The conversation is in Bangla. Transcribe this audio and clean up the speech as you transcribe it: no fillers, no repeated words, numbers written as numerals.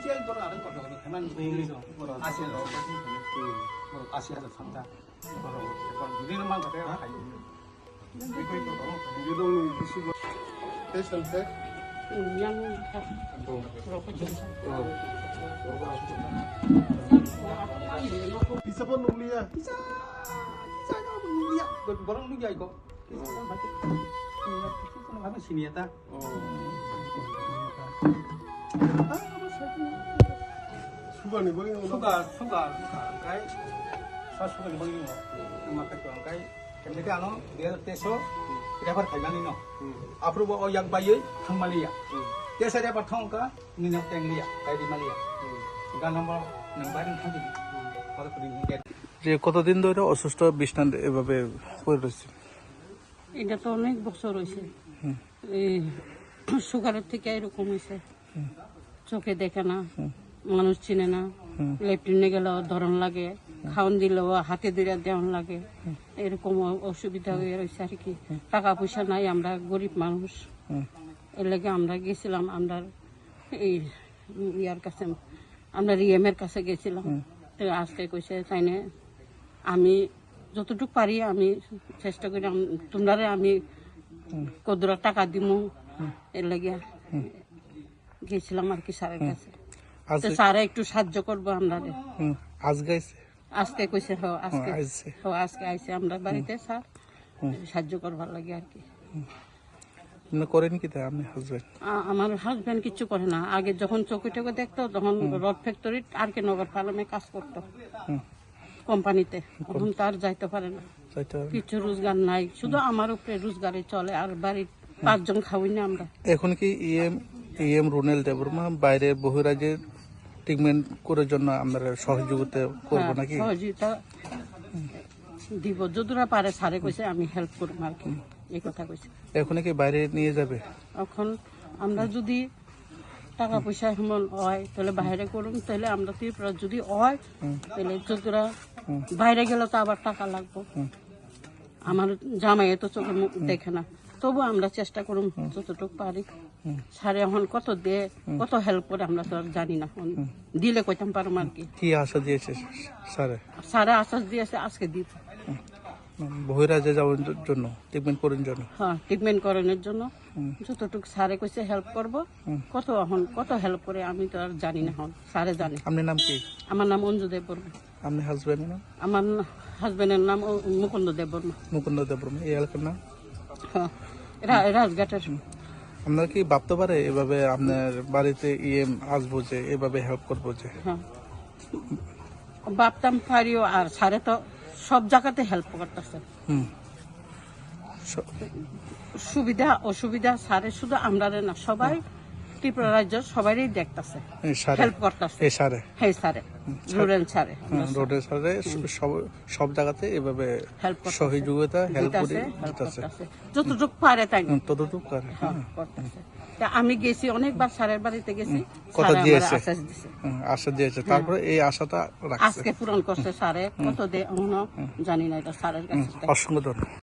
제일 보러 아는 것도 그만 아시아에서 산다. 우리는 만 그래요. 유동이 드시고 패션팩 양 그렇고 bisa pun nulia Bisa dia. Barang lu ya kok. Apa sini ya ta? suka nih bang Suka cái suka ni bang ni maka tu cái kemudian ano dia teso dia dapat kajian ni no. Apro bo yang bayi thang Malaysia. Dia saya dapat thong ka ni nak teng dia kayak di Malaysia. Gan nomor nang badan thang di. Kalau pergi dia যে কতদিন ধরে অসুস্থ বিছানায় এভাবে পড়ে রয়েছে? এটা তো অনেক বছর হয়েছে। এই সুগারের থেকে এরকম হয়েছে, চোখে দেখে না, মানুষ চিনে না, লেফটিনে গেলেও ধরন লাগে, খাওয়ান দিলেও হাতে ধরে দেওয়ান লাগে, এরকম অসুবিধা হয়ে রয়েছে আর কি। টাকা পয়সা নাই, আমরা গরিব মানুষ, এর লেগে আমরা গেছিলাম আমরা এই ইয়ার কাছে, আমরা রিএমের কাছে গেছিলাম। তো আজকে কইছে তাইনে আমি যতটুকু পারি আমি চেষ্টা করি তোমরা আমি কদরা টাকা দিমু, এর লাগে গেছিলাম আর কি স্যারের কাছে। তো স্যারে একটু সাহায্য করবো আমরা। আজকে কইছে আজকে আইসে আমরা বাড়িতে, স্যার সাহায্য করবার লাগে আর কি। করেন কি আপনি হাজবেন্ড? আমার হাজবেন্ড কিছু করে না। আগে যখন চোখে টোকে দেখতো তখন রড ফ্যাক্টরি আর কে নগর ফার্মে কাজ করতো কোম্পানিতে, এখন তার যাইতে পারে না, কিছু রোজগার নাই, শুধু আমার উপরে রোজগারে চলে। আর বাড়ির 5 জন খাওয়াই না আমরা। এখন কি ইএম রুনেল দেববর্মা বাইরে বহিরাজ্যে ট্রিটমেন্ট করার জন্য আমরা সহযোগিতা করবো নাকি? সহযোগিতা দিব যতটা পারে। স্যারে কইছে আমি হেল্প করবো আর কি, এই কথা কইছে। এখন কি বাইরে নিয়ে যাবে? এখন আমরা যদি টাকা পয়সা এমন হয় তাহলে বাইরে করুন, তাহলে আমরা ত্রিপুরা যদি হয় তাহলে যতটা বাইরে গেলে তো আবার টাকা লাগবে। আমার জামাই তো চোখে মুখ দেখে না, তবু আমরা চেষ্টা করুন যতটুকু পারি। স্যারে এখন কত দিয়ে কত হেল্প করে আমরা তো আর জানি না, দিলে কইতাম পারো আর কি। কি আশা দিয়েছে স্যারে আশ্বাস দিয়েছে আজকে দিব, বহিরাজ্যে যাওয়ার জন্য ট্রিটমেন্ট করার জন্য। হ্যাঁ, ট্রিটমেন্ট করানোর জন্য যতটুকু স্যারে কইছে হেল্প করবো। কত হেল্প করে আমি তো আর জানি না, এখন স্যারে জানে। আপনার নাম কি? আমার নাম অঞ্জু দেববর্মা। আপনার হাজবেন্ডের নাম? আমার হাজবেন্ডের নাম মুকুন্দ দেববর্মা। মুকুন্দ দেববর্মা। এই এলাকার নাম? হ্যাঁ, রাজঘাটের। আপনার কি ভাবতে পারে এভাবে আপনার বাড়িতে ইএম আসবো যে এভাবে হেল্প করবো যে? হ্যাঁ, ভাবতাম পারিও। আর স্যারে তো সব জায়গাতে হেল্প করতেছে। সুবিধা অসুবিধা স্যারে শুধু আমরা না, সবাই ত্রিপুরা রাজ্য সবারই দেখতেছে, হেল্প করতেছে। হ্যাঁ স্যারে, রুরাল স্যারে, রোডের স্যারে সব জায়গাতে এভাবে সহযোগিতা হেল্প করতেছে যতটুকু পারে, তাই ততটুকু পারে করতেছে। আমি গেছি অনেকবার স্যারের বাড়িতে গেছি, আশা দিয়েছে, তারপরে এই আশাটা আজকে পূরণ করছে স্যারে। কত দে জানি না, এটা স্যারের কাছে। অসংখ্য ধন্যবাদ।